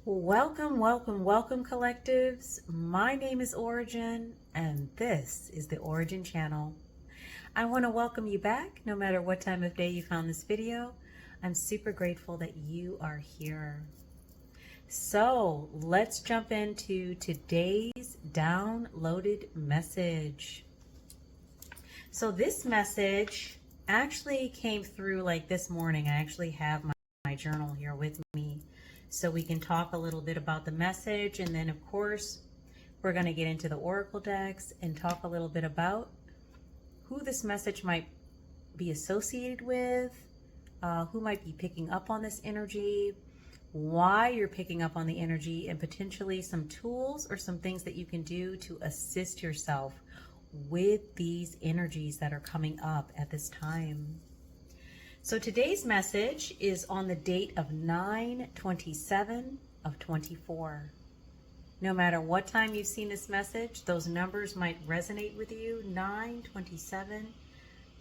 Welcome, welcome, welcome, collectives. My name is Ora-gen, and this is the Ora-gen Channel. I want to welcome you back, no matter what time of day you found this video. I'm super grateful that you are here. So let's jump into today's downloaded message. So this message actually came through like this morning. I actually have my journal here with me, so we can talk a little bit about the message, and then of course we're going to get into the oracle decks and talk a little bit about who this message might be associated with, who might be picking up on this energy, why you're picking up on the energy, and potentially some tools or some things that you can do to assist yourself with these energies that are coming up at this time. So today's message is on the date of 9/27 of 24. No matter what time you've seen this message, those numbers might resonate with you. 9/27,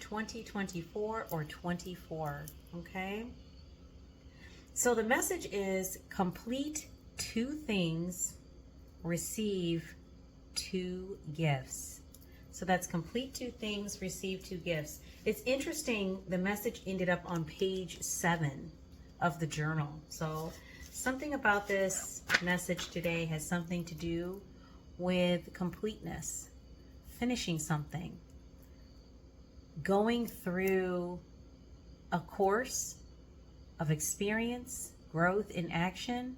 2024, or 24. Okay? So the message is complete 2 things, receive 2 gifts. So that's complete 2 things, receive 2 gifts. It's interesting, the message ended up on page 7 of the journal. So something about this message today has something to do with completeness, finishing something, going through a course of experience, growth in action,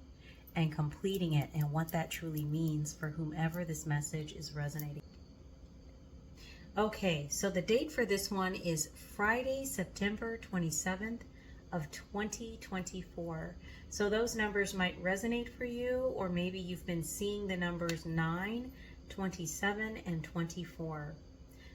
and completing it, and what that truly means for whomever this message is resonating. Okay, so the date for this one is Friday, September 27th of 2024. So those numbers might resonate for you, or maybe you've been seeing the numbers 9, 27, and 24.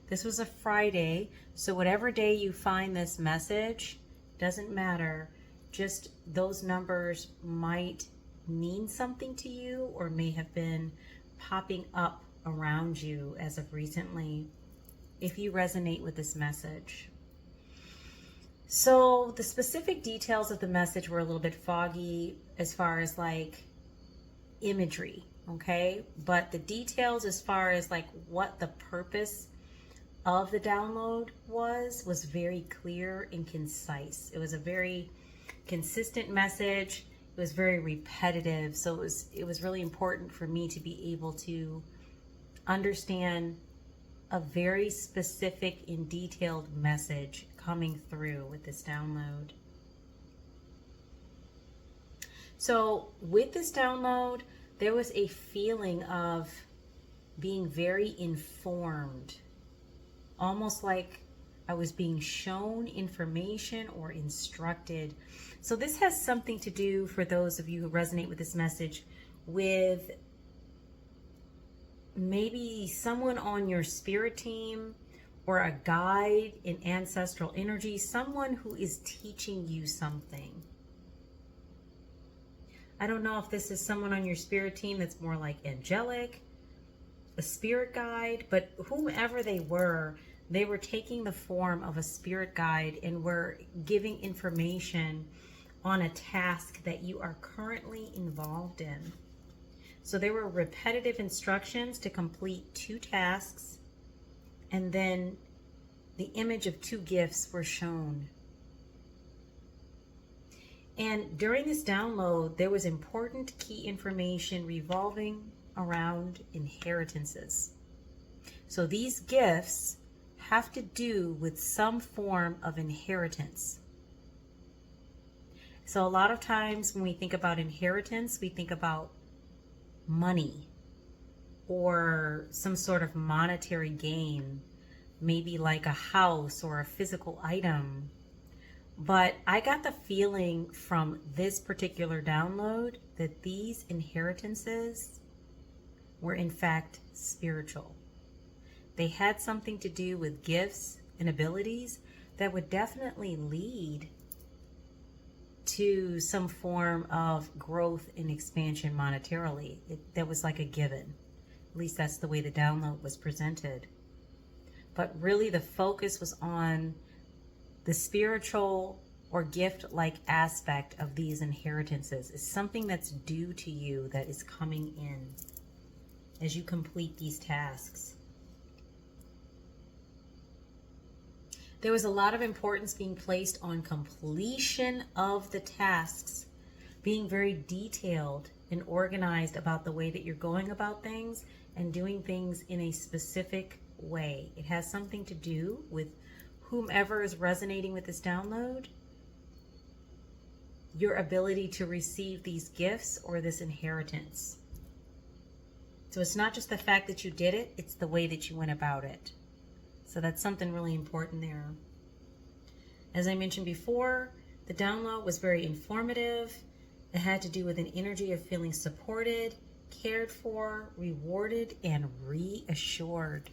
This was a Friday, so whatever day you find this message, doesn't matter. Just those numbers might mean something to you, or may have been popping up around you as of recently, if you resonate with this message. So the specific details of the message were a little bit foggy as far as like imagery, okay? But the details as far as like what the purpose of the download was very clear and concise. It was a very consistent message. It was very repetitive. So it was really important for me to be able to understand a very specific and detailed message coming through with this download. So with this download, there was a feeling of being very informed, almost like I was being shown information or instructed. So this has something to do, for those of you who resonate with this message, with maybe someone on your spirit team, or a guide in ancestral energy, someone who is teaching you something. I don't know if this is someone on your spirit team that's more like angelic, a spirit guide, but whomever they were taking the form of a spirit guide and were giving information on a task that you are currently involved in. So there were repetitive instructions to complete 2 tasks, and then the image of 2 gifts were shown. And during this download, there was important key information revolving around inheritances. So these gifts have to do with some form of inheritance. So a lot of times when we think about inheritance, we think about money or some sort of monetary gain, maybe like a house or a physical item. But I got the feeling from this particular download that these inheritances were in fact spiritual. They had something to do with gifts and abilities that would definitely lead to some form of growth and expansion monetarily. That was like a given. At least that's the way the download was presented. But really the focus was on the spiritual or gift-like aspect of these inheritances is something that's due to you that is coming in as you complete these tasks. There was a lot of importance being placed on completion of the tasks, being very detailed and organized about the way that you're going about things and doing things in a specific way. It has something to do with whomever is resonating with this download, your ability to receive these gifts or this inheritance. So it's not just the fact that you did it, it's the way that you went about it. So that's something really important there. As I mentioned before, the download was very informative. It had to do with an energy of feeling supported, cared for, rewarded, and reassured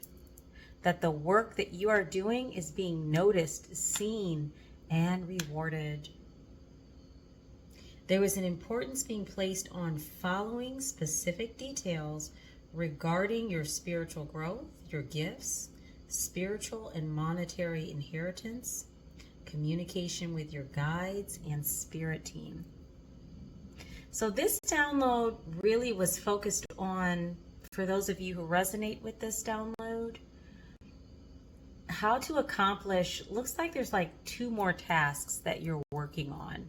that the work that you are doing is being noticed, seen, and rewarded. There was an importance being placed on following specific details regarding your spiritual growth, your gifts, spiritual and monetary inheritance, communication with your guides, and spirit team. So this download really was focused on, for those of you who resonate with this download, how to accomplish, looks like there's like 2 more tasks that you're working on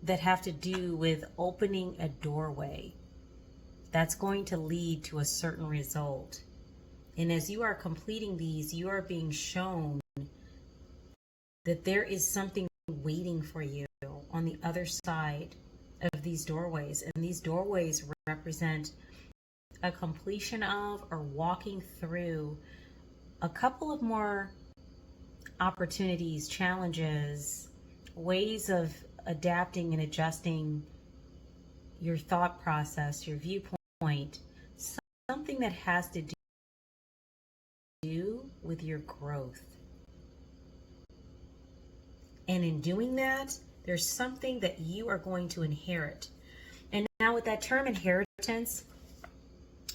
that have to do with opening a doorway that's going to lead to a certain result. And as you are completing these, you are being shown that there is something waiting for you on the other side of these doorways. And these doorways represent a completion of or walking through a couple of more opportunities, challenges, ways of adapting and adjusting your thought process, your viewpoint, something that has to do with your growth. And in doing that, there's something that you are going to inherit. And now with that term inheritance,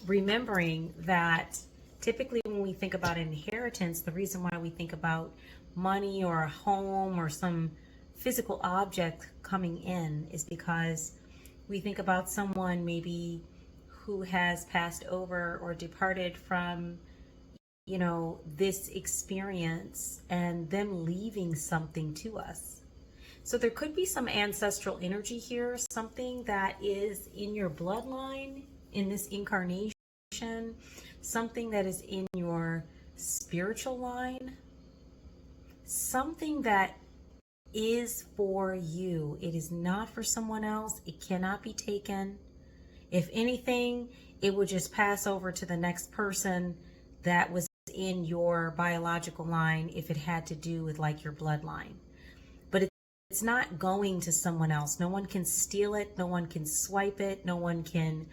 remembering that typically when we think about inheritance, the reason why we think about money or a home or some physical object coming in is because we think about someone maybe who has passed over or departed from, you know, this experience and them leaving something to us. So there could be some ancestral energy here, something that is in your bloodline in this incarnation, something that is in your spiritual line, something that is for you. It is not for someone else. It cannot be taken. If anything, it would just pass over to the next person that was in your biological line if it had to do with like your bloodline. But it's not going to someone else. No one can steal it. No one can swipe it. No one can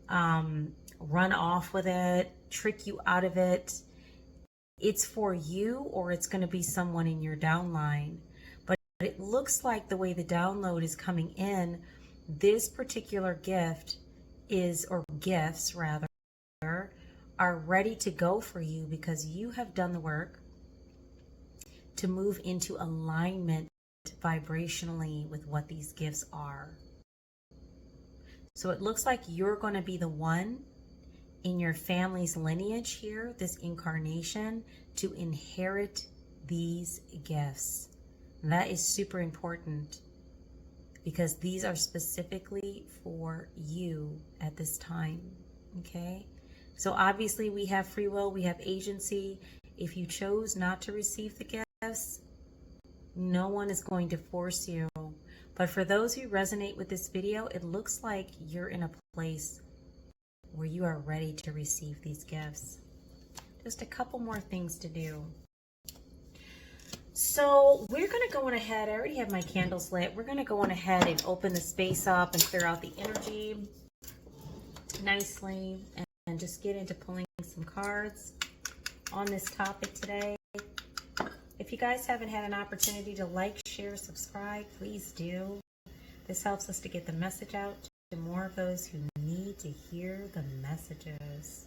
run off with it, trick you out of it. It's for you, or it's going to be someone in your downline. But it looks like the way the download is coming in, this particular gift is, or gifts rather, are ready to go for you because you have done the work to move into alignment vibrationally with what these gifts are. So it looks like you're going to be the one in your family's lineage here, this incarnation, to inherit these gifts. And that is super important because these are specifically for you at this time, okay? So obviously we have free will, we have agency. If you chose not to receive the gifts, no one is going to force you. But for those who resonate with this video, it looks like you're in a place where you are ready to receive these gifts. Just a couple more things to do. So we're going to go on ahead. I already have my candles lit. We're going to go on ahead and open the space up and clear out the energy nicely and just get into pulling some cards on this topic today. If you guys haven't had an opportunity to like, share, subscribe, please do. This helps us to get the message out to more of those who need to hear the messages.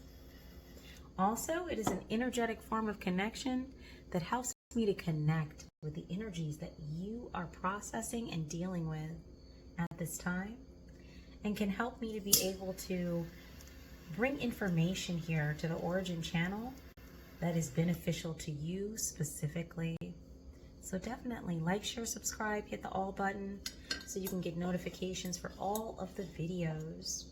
Also, it is an energetic form of connection that helps me to connect with the energies that you are processing and dealing with at this time, and can help me to be able to bring information here to the Ora-gen channel that is beneficial to you specifically. So definitely like, share, subscribe, hit the all button so you can get notifications for all of the videos.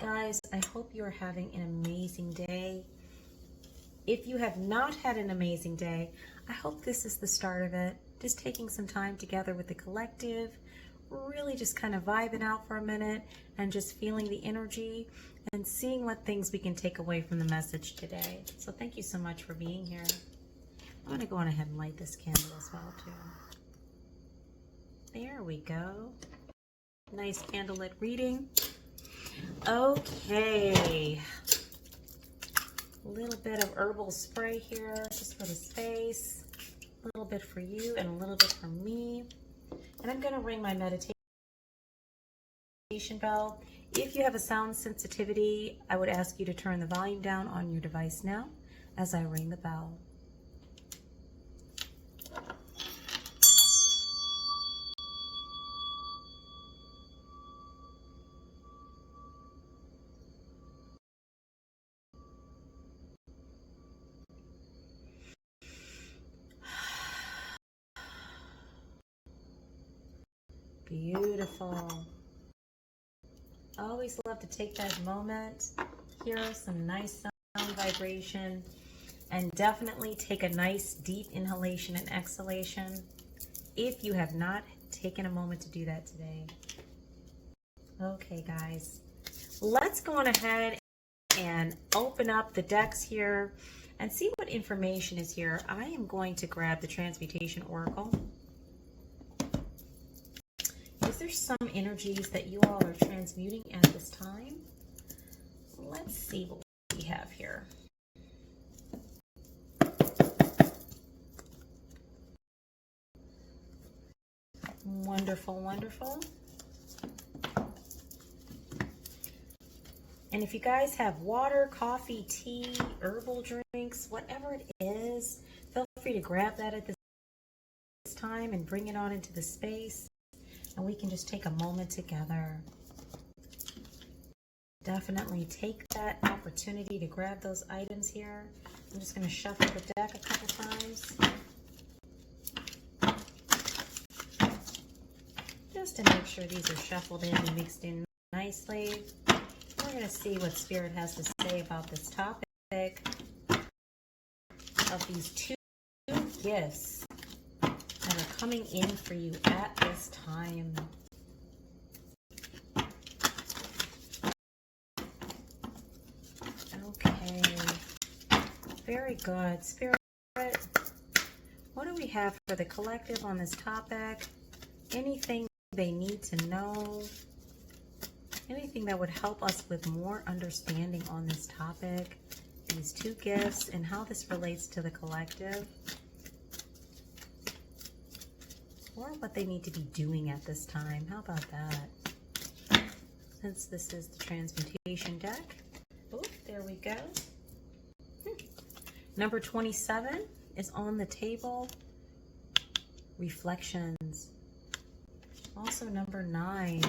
Guys, I hope you are having an amazing day. If you have not had an amazing day, I hope this is the start of it. Just taking some time together with the collective, really just kind of vibing out for a minute and just feeling the energy and seeing what things we can take away from the message today. So thank you so much for being here. I'm going to go on ahead and light this candle as well too. There we go. Nice candlelit reading. Okay. A little bit of herbal spray here just for the space. A little bit for you and a little bit for me. And I'm going to ring my meditation bell. If you have a sound sensitivity, I would ask you to turn the volume down on your device now as I ring the bell. Beautiful. I always love to take that moment, hear some nice sound vibration, and definitely take a nice deep inhalation and exhalation if you have not taken a moment to do that today. Okay, guys, let's go on ahead and open up the decks here and see what information is here. I am going to grab the Transmutation Oracle. Is there some energies that you all are transmuting at this time? Let's see what we have here. Wonderful, wonderful. And if you guys have water, coffee, tea, herbal drinks, whatever it is, feel free to grab that at this time and bring it on into the space. And we can just take a moment together. Definitely take that opportunity to grab those items here. I'm just going to shuffle the deck a couple times. Just to make sure these are shuffled in and mixed in nicely. We're going to see what Spirit has to say about this topic of these two gifts that are coming in for you at this time. Okay, very good. Spirit, what do we have for the collective on this topic? Anything they need to know? Anything that would help us with more understanding on this topic, these two gifts, and how this relates to the collective? Or what they need to be doing at this time. How about that? Since this is the Transmutation deck. Oh, there we go. Number 27 is on the table. Reflections. Also number 9.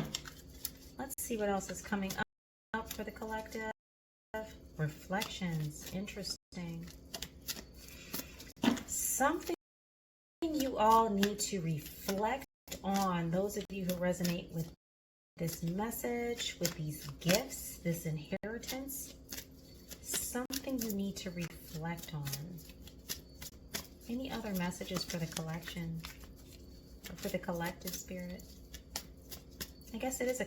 Let's see what else is coming up for the collective. Reflections. Interesting. Something you all need to reflect on, those of you who resonate with this message, with these gifts, this inheritance, something you need to reflect on. Any other messages for the collection or for the collective, Spirit? I guess it is a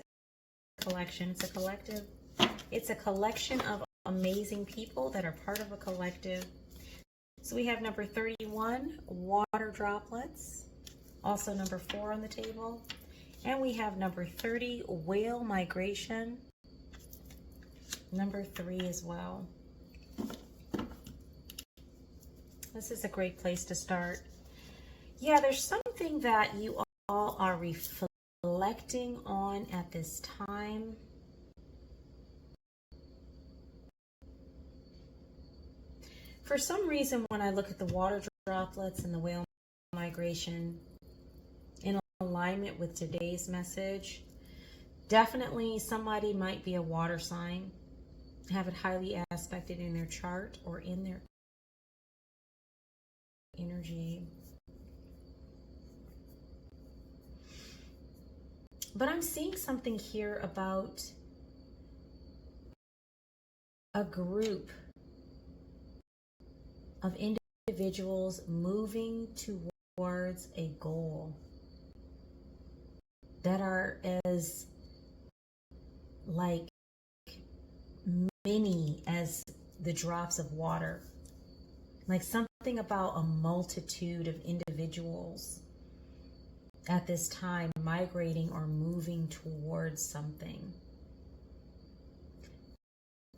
collection. It's a collective. It's a collection of amazing people that are part of a collective. So we have number 31, water droplets. Also number 4 on the table. And we have number 30, whale migration. Number 3 as well. This is a great place to start. Yeah, there's something that you all are reflecting on at this time. For some reason, when I look at the water droplets and the whale migration in alignment with today's message. Definitely somebody might be a water sign, have it highly aspected in their chart or in their energy. But I'm seeing something here about a group of individuals moving towards a goal that are as like many as the drops of water, like something about a multitude of individuals at this time migrating or moving towards something.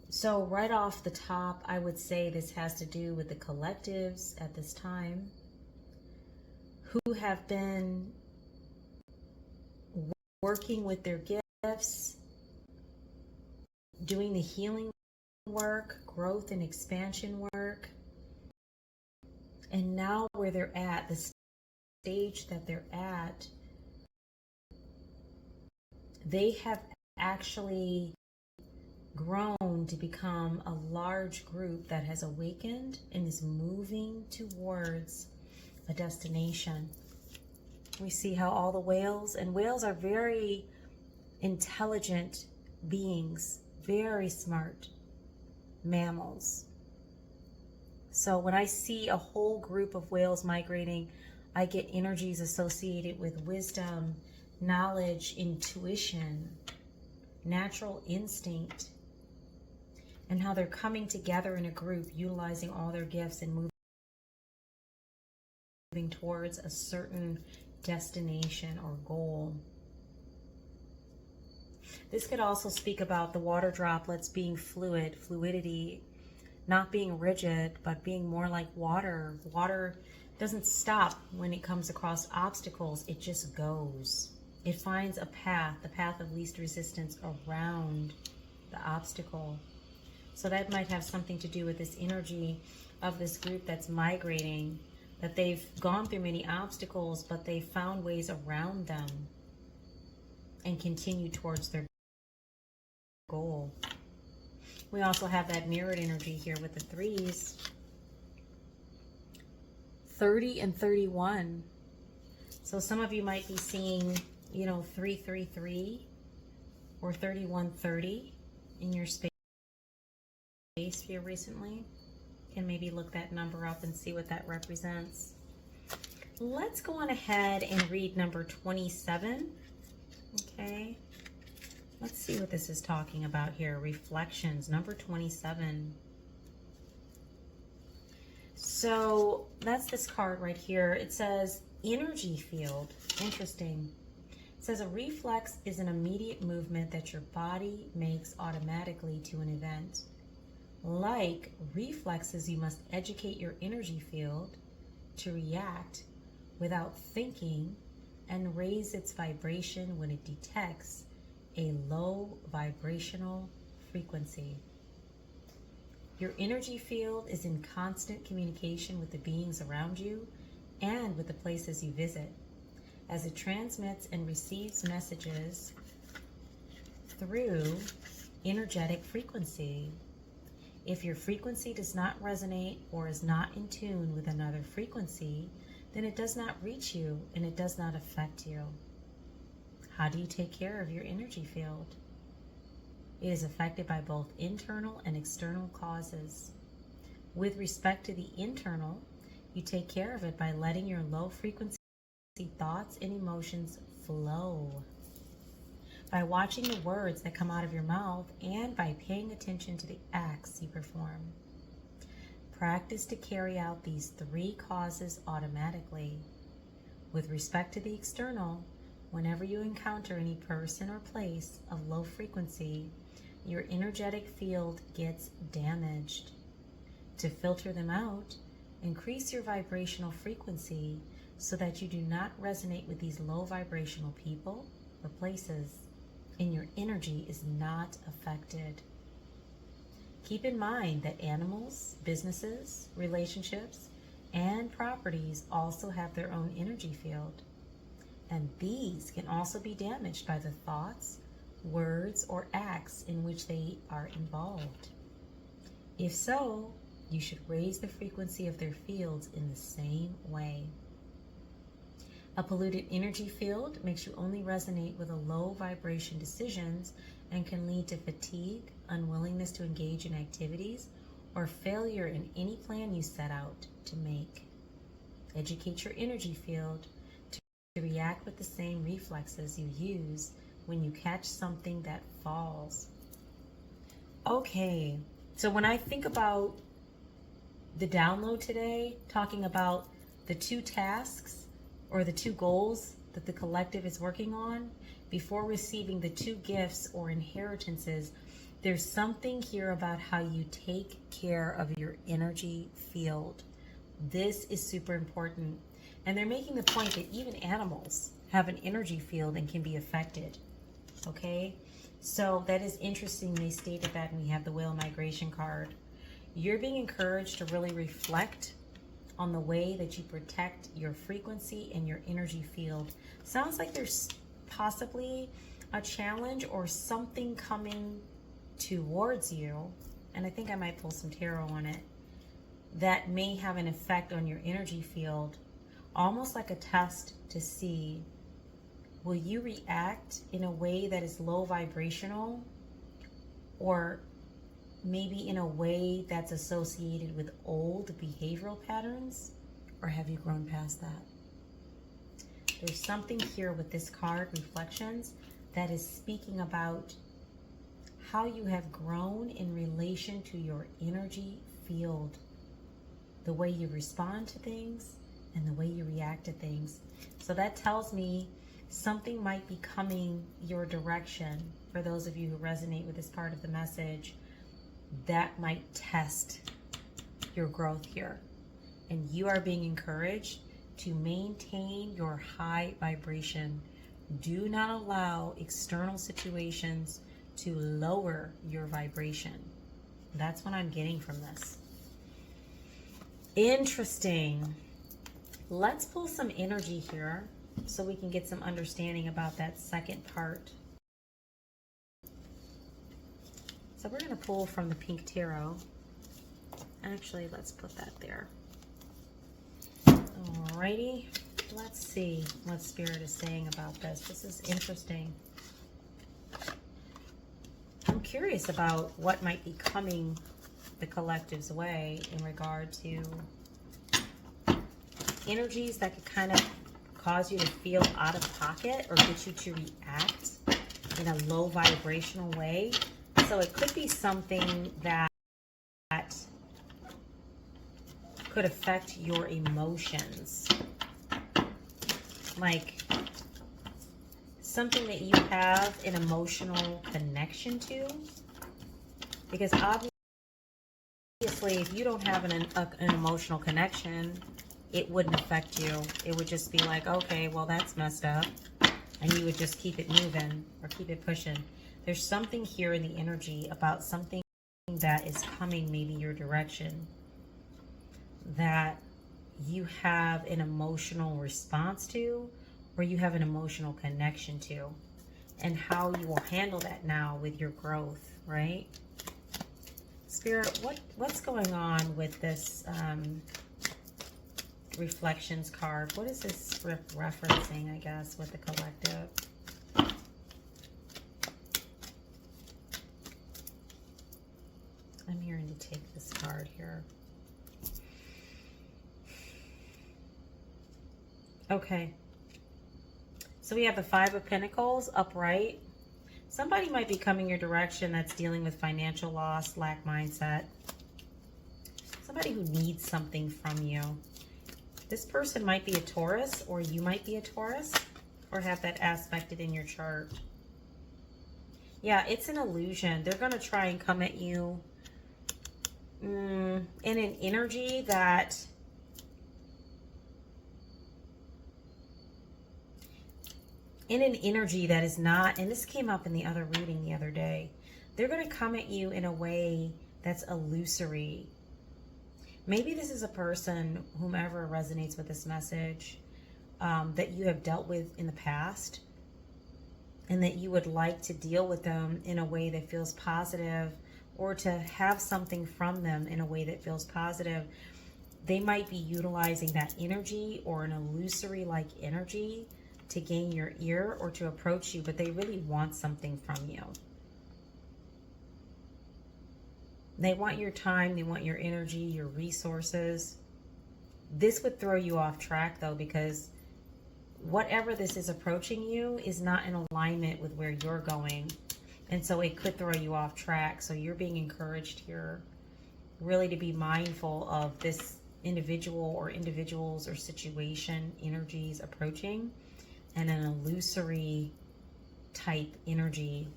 So right off the top, I would say this has to do with the collectives at this time who have been working with their gifts, doing the healing work, growth and expansion work. And now where they're at, the stage that they're at, they have actually grown to become a large group that has awakened and is moving towards a destination. We see how all the whales, and whales are very intelligent beings, very smart mammals. So when I see a whole group of whales migrating, I get energies associated with wisdom, knowledge, intuition, natural instinct, and how they're coming together in a group, utilizing all their gifts and moving towards a certain destination or goal. This could also speak about the water droplets being fluidity, not being rigid, but being more like water. Water doesn't stop when it comes across obstacles, it just goes. It finds a path, the path of least resistance around the obstacle. So that might have something to do with this energy of this group that's migrating, that they've gone through many obstacles, but they found ways around them and continue towards their goal. We also have that mirrored energy here with the threes. 30 and 31. So some of you might be seeing, 333 or 3130 in your space here recently. Can maybe look that number up and see what that represents. Let's go on ahead and read number 27. Okay. Let's see what this is talking about here. Reflections, number 27. So that's this card right here. It says energy field. Interesting. It says a reflex is an immediate movement that your body makes automatically to an event. Like reflexes, you must educate your energy field to react without thinking and raise its vibration when it detects a low vibrational frequency. Your energy field is in constant communication with the beings around you and with the places you visit, as it transmits and receives messages through energetic frequency. If your frequency does not resonate or is not in tune with another frequency, then it does not reach you and it does not affect you. How do you take care of your energy field? It is affected by both internal and external causes. With respect to the internal, you take care of it by letting your low frequency thoughts and emotions flow, by watching the words that come out of your mouth, and by paying attention to the acts you perform. Practice to carry out these three causes automatically. With respect to the external, whenever you encounter any person or place of low frequency, your energetic field gets damaged. To filter them out, increase your vibrational frequency so that you do not resonate with these low vibrational people or places, and your energy is not affected. Keep in mind that animals, businesses, relationships, and properties also have their own energy field, and these can also be damaged by the thoughts, words, or acts in which they are involved. If so, you should raise the frequency of their fields in the same way. A polluted energy field makes you only resonate with a low vibration decisions and can lead to fatigue, unwillingness to engage in activities, or failure in any plan you set out to make. Educate your energy field to react with the same reflexes you use when you catch something that falls. Okay, so when I think about the download today, talking about the 2 tasks or the 2 goals that the collective is working on before receiving the 2 gifts or inheritances, there's something here about how you take care of your energy field. This is super important. And they're making the point that even animals have an energy field and can be affected. Okay? So that is interesting. They stated that, and we have the whale migration card. You're being encouraged to really reflect on the way that you protect your frequency and your energy field. Sounds like there's possibly a challenge or something coming towards you, and I think I might pull some tarot on it, that may have an effect on your energy field, almost like a test to see, will you react in a way that is low vibrational, or maybe in a way that's associated with old behavioral patterns, or have you grown past that? There's something here with this card, Reflections, that is speaking about how you have grown in relation to your energy field, the way you respond to things and the way you react to things. So that tells me something might be coming your direction. For those of you who resonate with this part of the message, that might test your growth here. And you are being encouraged to maintain your high vibration. Do not allow external situations to lower your vibration. That's what I'm getting from this. Interesting. Let's pull some energy here so we can get some understanding about that second part. So we're going to pull from the pink tarot. Actually, let's put that there. Alrighty. Let's see what Spirit is saying about this. This is interesting. I'm curious about what might be coming the collective's way in regard to energies that could kind of cause you to feel out of pocket or get you to react in a low vibrational way. So it could be something that could affect your emotions. Like something that you have an emotional connection to. Because obviously, if you don't have an emotional connection, it wouldn't affect you. It would just be like, okay, well, that's messed up. And you would just keep it moving or keep it pushing. There's something here in the energy about something that is coming maybe your direction that you have an emotional response to, or you have an emotional connection to, and how you will handle that now with your growth, right? Spirit, what's going on with this Reflections card? What is this referencing, I guess, with the collective? I'm hearing to take this card here. Okay. So we have the Five of Pentacles upright. Somebody might be coming your direction that's dealing with financial loss, lack mindset. Somebody who needs something from you. This person might be a Taurus, or you might be a Taurus, or have that aspected in your chart. Yeah, it's an illusion. They're going to try and come at you in an energy that is not, and this came up in the other reading the other day, they're going to come at you in a way that's illusory. Maybe this is a person, whomever resonates with this message, that you have dealt with in the past, and that you would like to deal with them in a way that feels positive, or to have something from them in a way that feels positive. They might be utilizing that energy or an illusory like energy to gain your ear or to approach you, but they really want something from you. They want your time, they want your energy, your resources. This would throw you off track though, because whatever this is approaching you is not in alignment with where you're going. And so it could throw you off track. So you're being encouraged here really to be mindful of this individual or individuals or situation energies approaching, and an illusory type energy.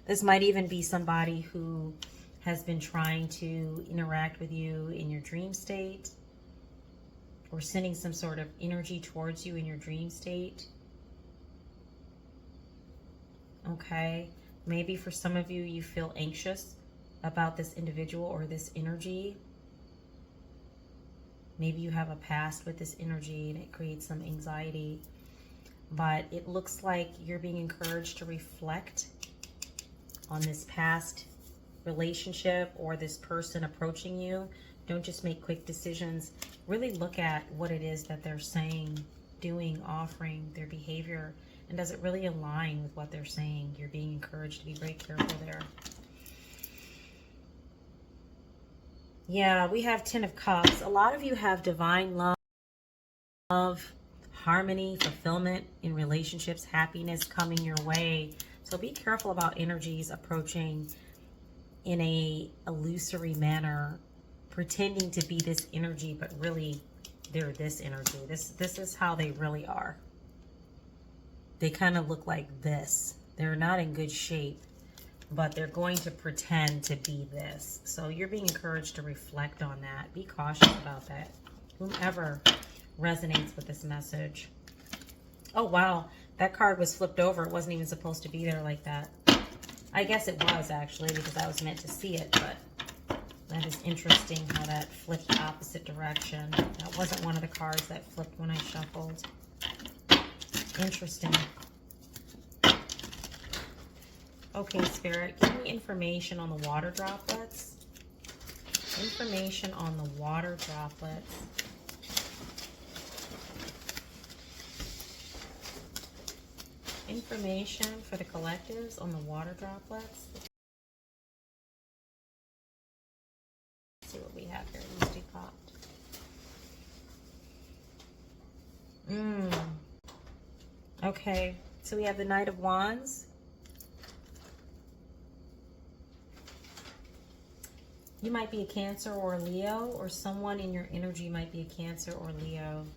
This might even be somebody who has been trying to interact with you in your dream state, or sending some sort of energy towards you in your dream state. Okay, maybe for some of you, you feel anxious about this individual or this energy. Maybe you have a past with this energy and it creates some anxiety. But it looks like you're being encouraged to reflect on this past relationship or this person approaching you. Don't just make quick decisions. Really look at what it is that they're saying, doing, offering, their behavior. And does it really align with what they're saying? You're being encouraged to be very careful there. Yeah, we have 10 of Cups. A lot of you have divine love, harmony, fulfillment in relationships, happiness coming your way. So be careful about energies approaching in a illusory manner, pretending to be this energy, but really they're this energy. This is how they really are. They kind of look like this. They're not in good shape, but they're going to pretend to be this. So you're being encouraged to reflect on that. Be cautious about that. Whomever resonates with this message. Oh, wow. That card was flipped over. It wasn't even supposed to be there like that. I guess it was actually, because I was meant to see it, but that is interesting how that flipped the opposite direction. That wasn't one of the cards that flipped when I shuffled. Interesting. Okay, Spirit, give me information on the water droplets. Information on the water droplets. Information for the collectives on the water droplets. Let's see what we have here. Misty popped. Okay, so we have the Knight of Wands. You might be a Cancer or a Leo, or someone in your energy might be a Cancer or Leo.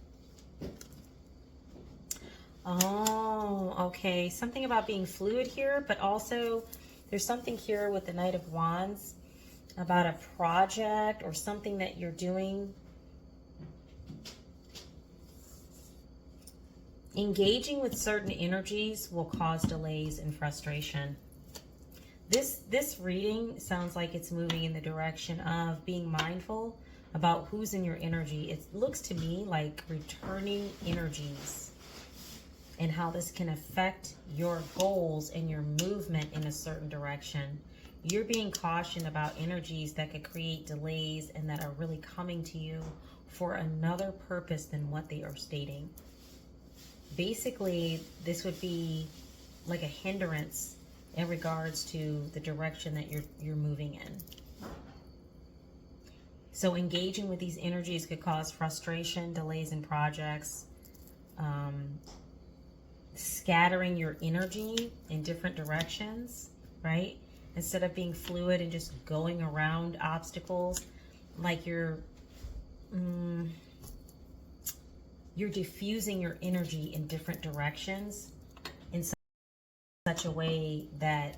Oh, okay. Something about being fluid here, but also there's something here with the Knight of Wands about a project or something that you're doing. Engaging with certain energies will cause delays and frustration. This reading sounds like it's moving in the direction of being mindful about who's in your energy. It looks to me like returning energies and how this can affect your goals and your movement in a certain direction. You're being cautioned about energies that could create delays and that are really coming to you for another purpose than what they are stating. Basically, this would be like a hindrance in regards to the direction that you're moving in. So engaging with these energies could cause frustration, delays in projects, scattering your energy in different directions, right? Instead of being fluid and just going around obstacles, like you're diffusing your energy in different directions in such a way that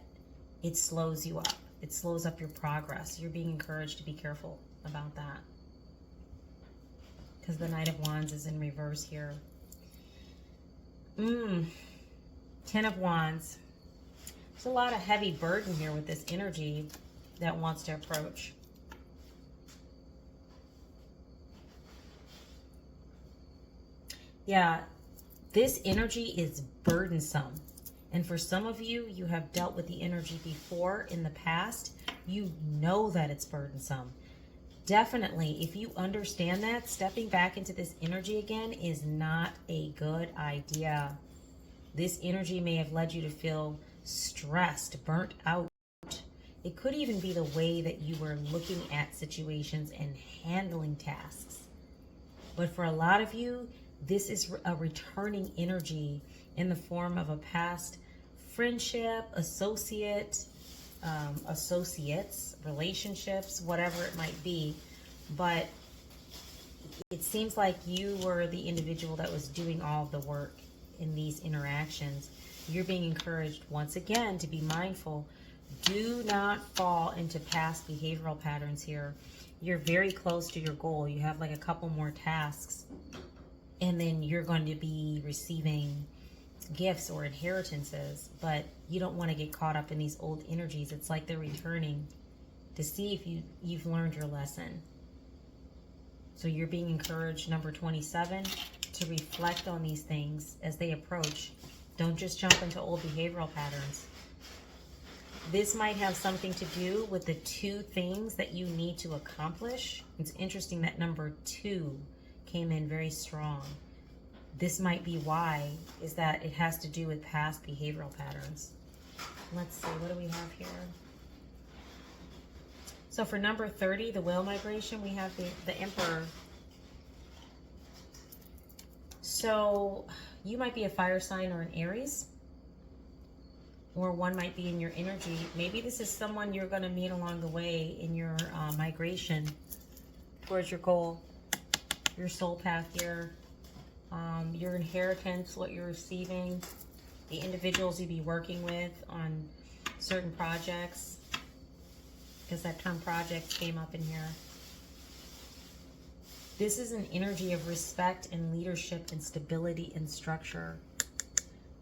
it slows you up. It slows up your progress. You're being encouraged to be careful about that, because the Knight of Wands is in reverse here. 10 of Wands. There's a lot of heavy burden here with this energy that wants to approach. Yeah, this energy is burdensome. And for some of you, you have dealt with the energy before in the past. You know that it's burdensome. Definitely, if you understand that, stepping back into this energy again is not a good idea. This energy may have led you to feel stressed, burnt out. It could even be the way that you were looking at situations and handling tasks. But for a lot of you, this is a returning energy in the form of a past friendship, associates, relationships, whatever it might be. But it seems like you were the individual that was doing all of the work in these interactions. You're being encouraged once again to be mindful. Do not fall into past behavioral patterns here. You're very close to your goal. You have like a couple more tasks, and then you're going to be receiving gifts or inheritances, but you don't want to get caught up in these old energies. It's like they're returning to see if you've learned your lesson. So you're being encouraged, number 27, to reflect on these things as they approach. Don't just jump into old behavioral patterns. This might have something to do with the 2 things that you need to accomplish. It's interesting that number 2 came in very strong. This might be why, is that it has to do with past behavioral patterns. Let's see, what do we have here? So for number 30, the whale migration, we have the Emperor. So you might be a fire sign or an Aries, or one might be in your energy. Maybe this is someone you're going to meet along the way in your migration towards your goal, your soul path here, your inheritance, what you're receiving, the individuals you be working with on certain projects, because that term project came up in here. This is an energy of respect and leadership and stability and structure.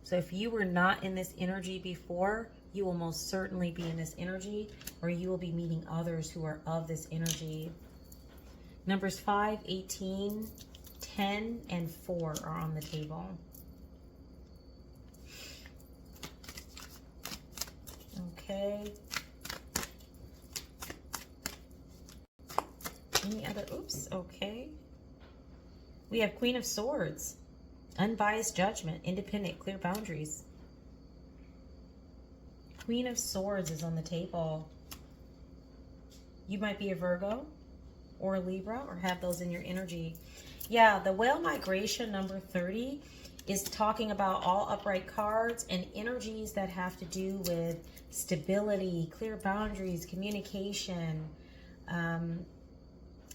So if you were not in this energy before, you will most certainly be in this energy, or you will be meeting others who are of this energy. Numbers 5, 18, 10, and 4 are on the table. Okay. Any other, oops, okay. We have Queen of Swords. Unbiased judgment, independent, clear boundaries. Queen of Swords is on the table. You might be a Virgo or a Libra, or have those in your energy. Yeah, the whale migration, number 30, is talking about all upright cards and energies that have to do with stability, clear boundaries, communication,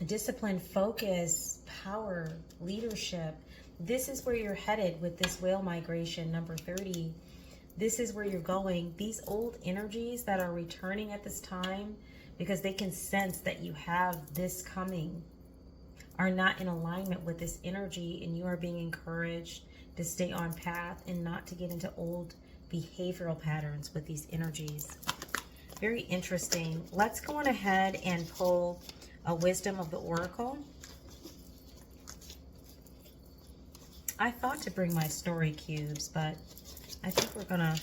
discipline, focus, power, leadership. This is where you're headed with this whale migration, number 30. This is where you're going. These old energies that are returning at this time, because they can sense that you have this coming, are not in alignment with this energy, and you are being encouraged to stay on path and not to get into old behavioral patterns with these energies. Very interesting. Let's go on ahead and pull a wisdom of the Oracle. I thought to bring my story cubes, but I think we're gonna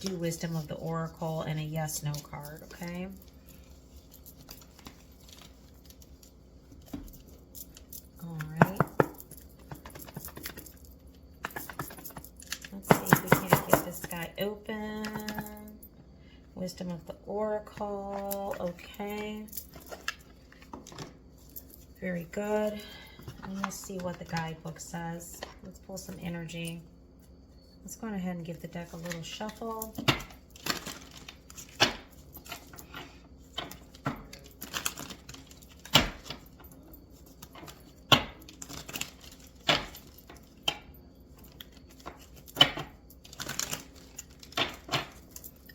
do wisdom of the Oracle and a yes/no card, okay? All right. Let's see if we can't get this guy open. Wisdom of the Oracle, okay. Very good. And let's see what the guidebook says. Let's pull some energy. Let's go ahead and give the deck a little shuffle.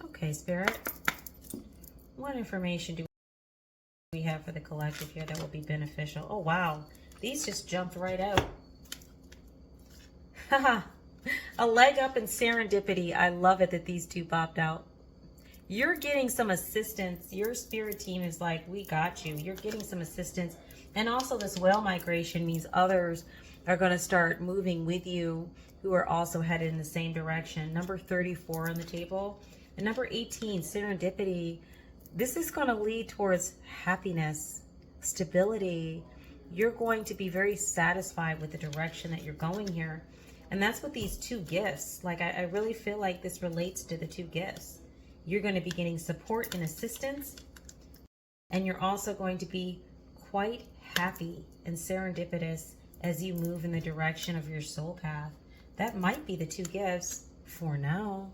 Okay, Spirit. What information do we have for the collective here that will be beneficial? Oh, wow. These just jumped right out. Haha. A leg up in serendipity. I love it that these two popped out. You're getting some assistance. Your spirit team is like, we got you. You're getting some assistance. And also this whale migration means others are going to start moving with you, who are also headed in the same direction. Number 34 on the table. And number 18, serendipity. This is going to lead towards happiness, stability. You're going to be very satisfied with the direction that you're going here. And that's what these two gifts, like I really feel like this relates to the two gifts. You're going to be getting support and assistance. And you're also going to be quite happy and serendipitous as you move in the direction of your soul path. That might be the two gifts for now.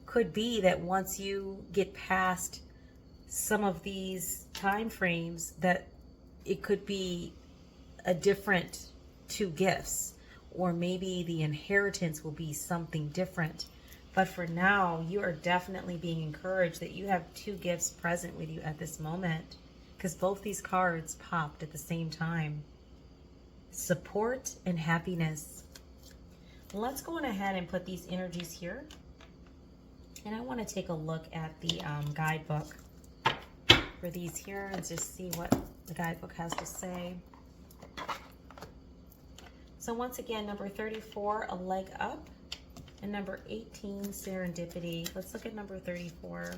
Could be that once you get past some of these time frames, that it could be a different two gifts, or maybe the inheritance will be something different. But for now, you are definitely being encouraged that you have two gifts present with you at this moment, because both these cards popped at the same time. Support and happiness. Let's go on ahead and put these energies here. And I want to take a look at the guidebook for these here and just see what the guidebook has to say. So once again, number 34, a leg up. And number 18, serendipity. Let's look at number 34.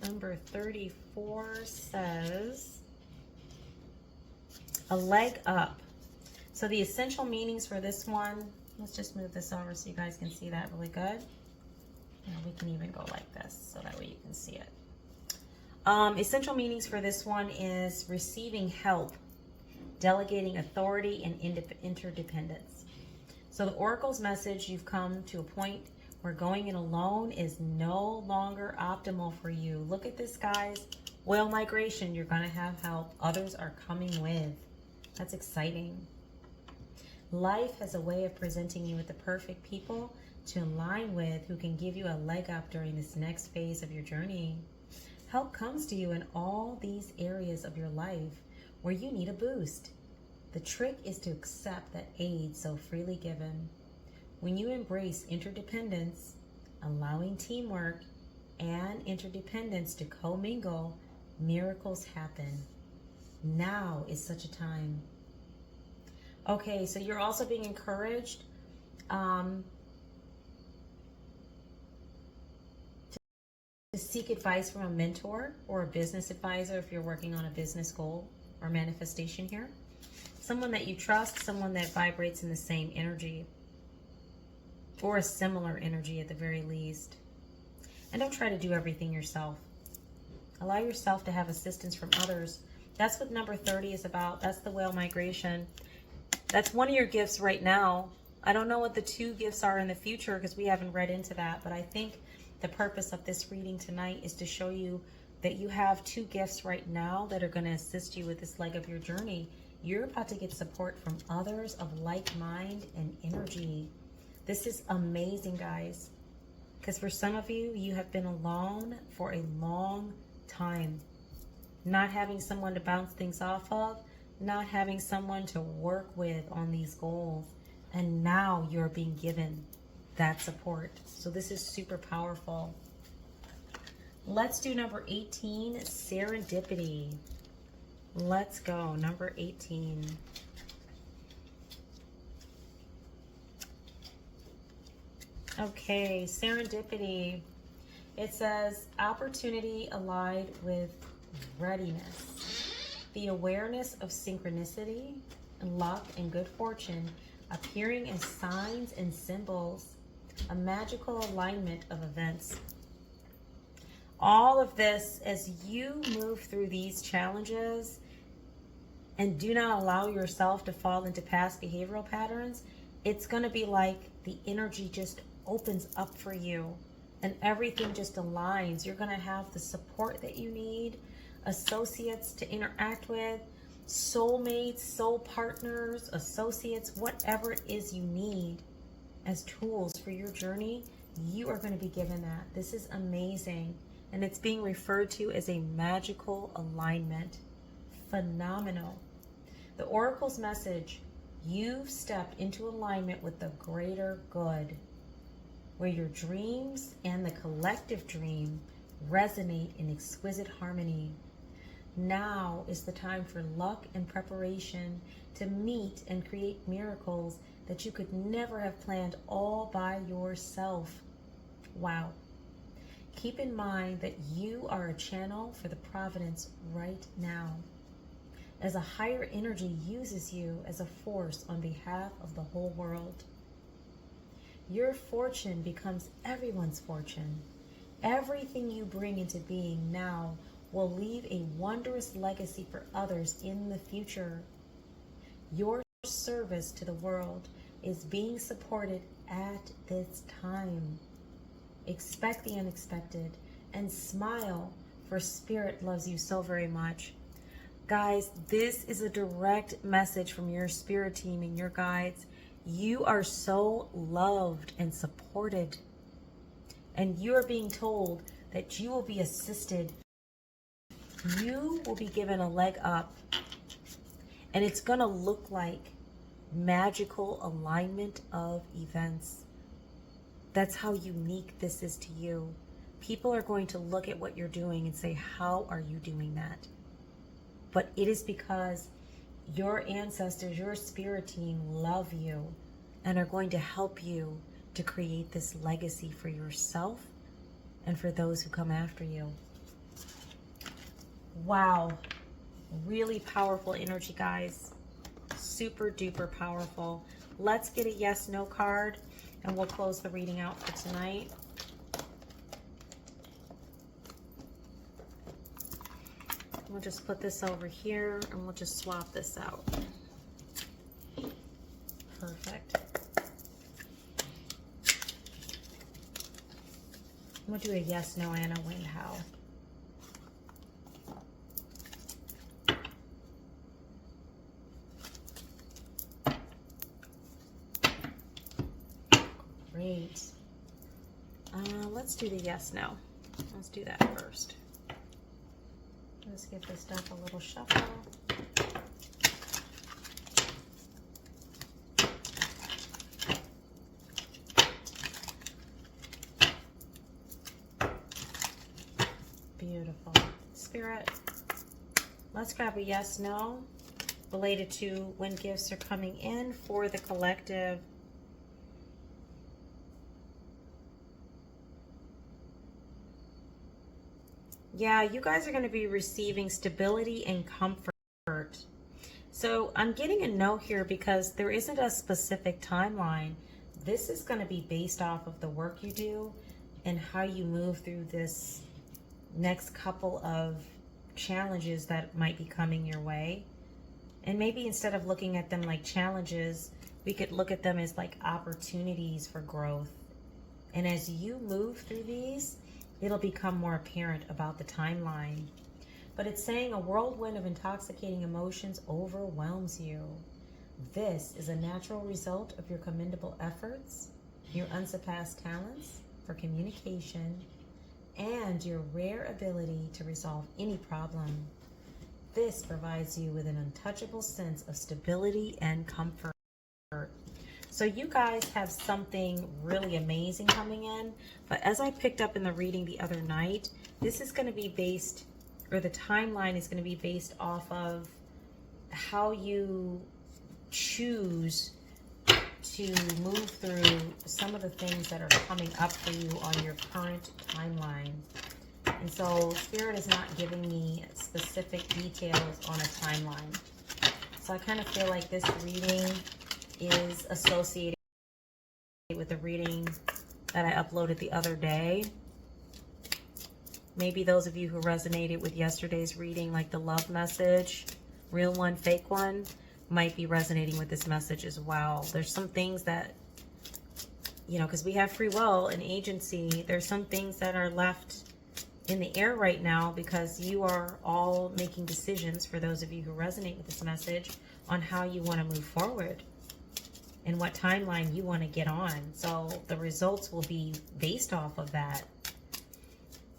Number 34 says, a leg up. So the essential meanings for this one, let's just move this over so you guys can see that really good. And we can even go like this so that way you can see it. Essential meanings for this one is receiving help, delegating authority, and interdependence. So the Oracle's message, you've come to a point where going it alone is no longer optimal for you. Look at this, guys. Whale migration, you're going to have help. Others are coming with. That's exciting. Life has a way of presenting you with the perfect people to align with, who can give you a leg up during this next phase of your journey. Help comes to you in all these areas of your life where you need a boost. The trick is to accept that aid so freely given. When you embrace interdependence, allowing teamwork and interdependence to commingle, miracles happen. Now is such a time. Okay, so you're also being encouraged to seek advice from a mentor or a business advisor if you're working on a business goal or manifestation here. Someone that you trust, someone that vibrates in the same energy or a similar energy at the very least. And don't try to do everything yourself. Allow yourself to have assistance from others. That's what number 30 is about. That's the whale migration. That's one of your gifts right now. I don't know what the two gifts are in the future because we haven't read into that, but I think the purpose of this reading tonight is to show you that you have two gifts right now that are going to assist you with this leg of your journey. You're about to get support from others of like mind and energy. This is amazing, guys, because for some of you, you have been alone for a long time, not having someone to bounce things off of, not having someone to work with on these goals, and now you're being given that support. So this is super powerful. Let's do number 18, serendipity. Let's go, number 18. Okay, serendipity. It says opportunity allied with readiness. The awareness of synchronicity, luck, and good fortune appearing as signs and symbols, a magical alignment of events. All of this, as you move through these challenges and do not allow yourself to fall into past behavioral patterns, it's going to be like the energy just opens up for you and everything just aligns. You're going to have the support that you need, associates to interact with, soulmates, soul partners, associates, whatever it is you need as tools for your journey. You are going to be given that. This is amazing. And it's being referred to as a magical alignment. Phenomenal. The Oracle's message, you've stepped into alignment with the greater good, where your dreams and the collective dream resonate in exquisite harmony. Now is the time for luck and preparation to meet and create miracles that you could never have planned all by yourself. Wow. Keep in mind that you are a channel for the providence right now, as a higher energy uses you as a force on behalf of the whole world. Your fortune becomes everyone's fortune. Everything you bring into being now will leave a wondrous legacy for others in the future. Your service to the world is being supported at this time. Expect the unexpected and smile, for Spirit loves you so very much. Guys, this is a direct message from your Spirit team and your guides. You are so loved and supported, and you are being told that you will be assisted. You will be given a leg up, and it's going to look like magical alignment of events. That's how unique this is to you. People are going to look at what you're doing and say, how are you doing that? But it is because your ancestors, your spirit team love you and are going to help you to create this legacy for yourself and for those who come after you. Wow. Really powerful energy, guys. Super duper powerful. Let's get a yes, no card, and we'll close the reading out for tonight. We'll just put this over here and we'll just swap this out. Perfect. We'll do a yes, no, and a when, how. Great. Let's do the yes, no. Let's do that first. Let's give this stuff a little shuffle. Beautiful. Spirit, let's grab a yes, no related to when gifts are coming in for the collective. Yeah, you guys are going to be receiving stability and comfort. So I'm getting a no here because there isn't a specific timeline. This is going to be based off of the work you do and how you move through this next couple of challenges that might be coming your way. And maybe instead of looking at them like challenges, we could look at them as like opportunities for growth. And as you move through these, it'll become more apparent about the timeline. But it's saying a whirlwind of intoxicating emotions overwhelms you. This is a natural result of your commendable efforts, your unsurpassed talents for communication, and your rare ability to resolve any problem. This provides you with an untouchable sense of stability and comfort. So you guys have something really amazing coming in. But as I picked up in the reading the other night, this is going to be based, or the timeline is going to be based off of how you choose to move through some of the things that are coming up for you on your current timeline. And so Spirit is not giving me specific details on a timeline. So I kind of feel like this reading is associated with the reading that I uploaded the other day. Maybe those of you who resonated with yesterday's reading, like the love message, real one, fake one, might be resonating with this message as well. There's some things that, you know, because we have free will and agency, there's some things that are left in the air right now because you are all making decisions, for those of you who resonate with this message, on how you want to move forward and what timeline you want to get on. So the results will be based off of that.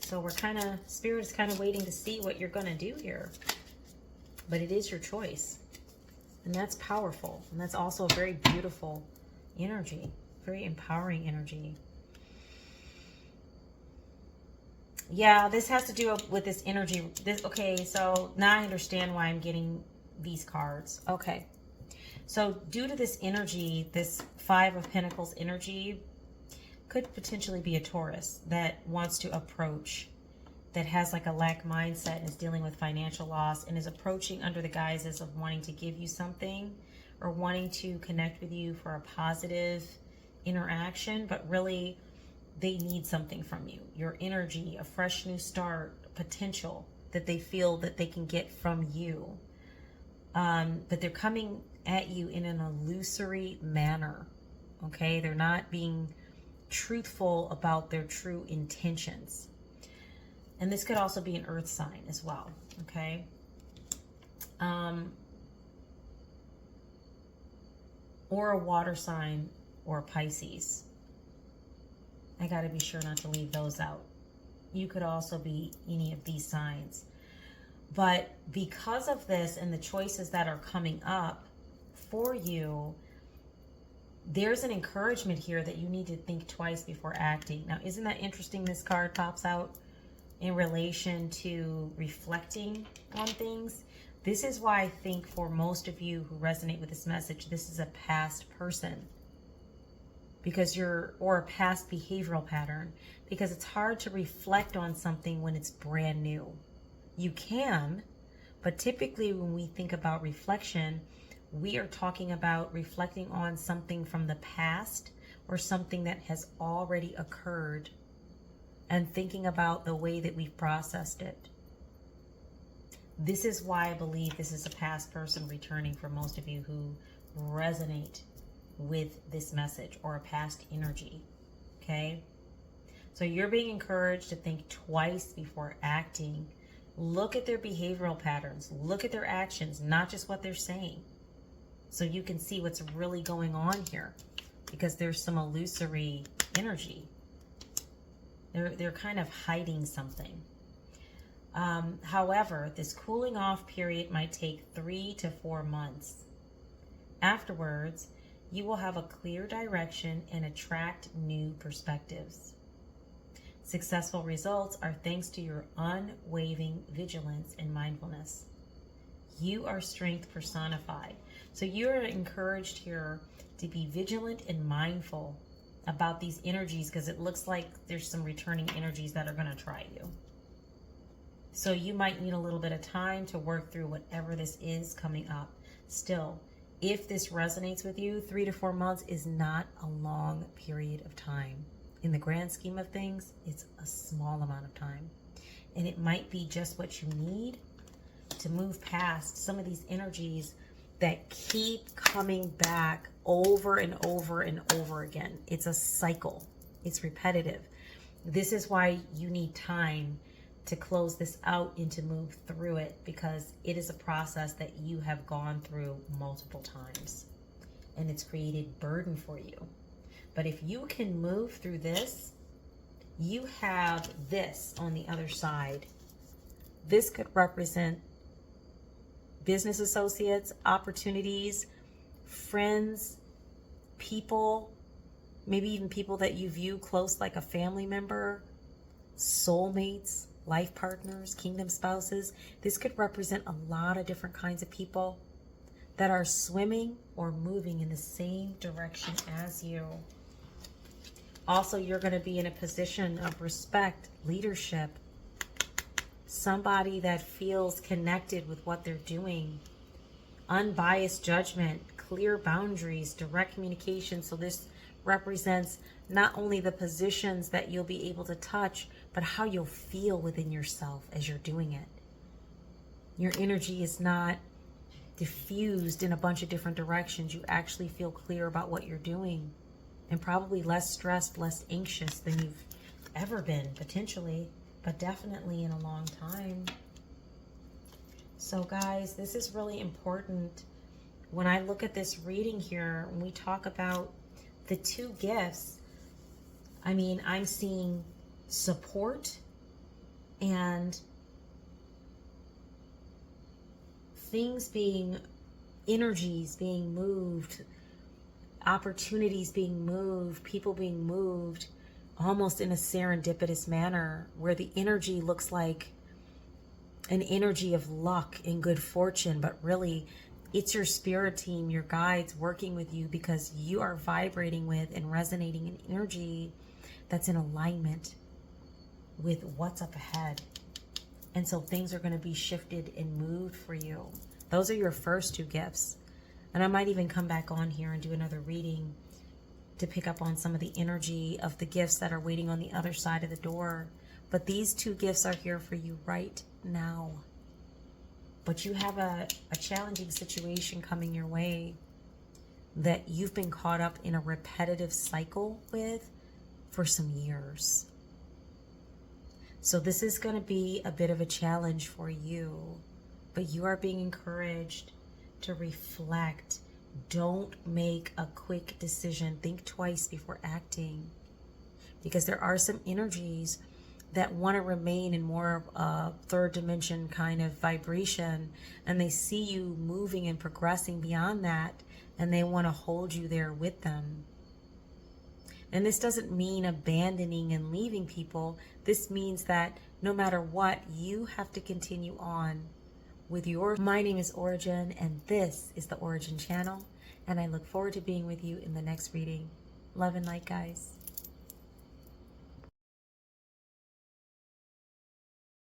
So we're kind of, Spirit is kind of waiting to see what you're going to do here. But it is your choice. And that's powerful. And that's also a very beautiful energy, very empowering energy. Yeah, this has to do with this energy. Okay, so now I understand why I'm getting these cards. Okay. So due to this energy, this Five of Pentacles energy could potentially be a Taurus that wants to approach, that has like a lack mindset and is dealing with financial loss and is approaching under the guises of wanting to give you something or wanting to connect with you for a positive interaction, but really they need something from you. Your energy, a fresh new start, potential that they feel that they can get from you. But they're coming at you in an illusory manner. Okay, they're not being truthful about their true intentions. And this could also be an earth sign as well. Okay. Or a water sign or a Pisces. I got to be sure not to leave those out. You could also be any of these signs. But because of this and the choices that are coming up for you, there's an encouragement here that you need to think twice before acting. Now, isn't that interesting? This card pops out in relation to reflecting on things. This is why I think for most of you who resonate with this message, this is a past person. Because or a past behavioral pattern. Because it's hard to reflect on something when it's brand new. You can, but typically when we think about reflection, we are talking about reflecting on something from the past or something that has already occurred and thinking about the way that we've processed it. This is why I believe this is a past person returning for most of you who resonate with this message or a past energy. Okay? So you're being encouraged to think twice before acting. Look at their behavioral patterns. Look at their actions, not just what they're saying. So you can see what's really going on here. Because there's some illusory energy. They're kind of hiding something. However, this cooling off period might take 3 to 4 months. Afterwards, you will have a clear direction and attract new perspectives. Successful results are thanks to your unwavering vigilance and mindfulness. You are strength personified. So you're encouraged here to be vigilant and mindful about these energies because it looks like there's some returning energies that are going to try you. So you might need a little bit of time to work through whatever this is coming up. Still, if this resonates with you, 3 to 4 months is not a long period of time. In the grand scheme of things, it's a small amount of time. And it might be just what you need to move past some of these energies that keep coming back over and over and over again. It's a cycle. It's repetitive. This is why you need time to close this out and to move through it, because it is a process that you have gone through multiple times and it's created burden for you. But if you can move through this, you have this on the other side. This could represent business associates, opportunities, friends, people, maybe even people that you view close like a family member, soulmates, life partners, kingdom spouses. This could represent a lot of different kinds of people that are swimming or moving in the same direction as you. Also, you're going to be in a position of respect, leadership, somebody that feels connected with what they're doing, unbiased judgment, clear boundaries, direct communication. So this represents not only the positions that you'll be able to touch, but how you'll feel within yourself as you're doing it. Your energy is not diffused in a bunch of different directions. You actually feel clear about what you're doing and probably less stressed, less anxious than you've ever been, potentially, but definitely in a long time. So guys, this is really important. When I look at this reading here, when we talk about the two gifts, I mean, I'm seeing support and things being, energies being moved, opportunities being moved, people being moved almost in a serendipitous manner where the energy looks like an energy of luck and good fortune, but really it's your spirit team, your guides working with you because you are vibrating with and resonating in energy that's in alignment with what's up ahead. And so things are going to be shifted and moved for you. Those are your first two gifts. And I might even come back on here and do another reading to pick up on some of the energy of the gifts that are waiting on the other side of the door. But these two gifts are here for you right now. But you have a challenging situation coming your way that you've been caught up in a repetitive cycle with for some years. So this is going to be a bit of a challenge for you, but you are being encouraged to reflect. Don't make a quick decision. Think twice before acting, because there are some energies that want to remain in more of a third dimension kind of vibration, and they see you moving and progressing beyond that, and they want to hold you there with them. And this doesn't mean abandoning and leaving people. This means that no matter what, you have to continue on with your... My name is Ora-gen, and this is the Ora-gen Channel, and I look forward to being with you in the next reading. Love and light, guys.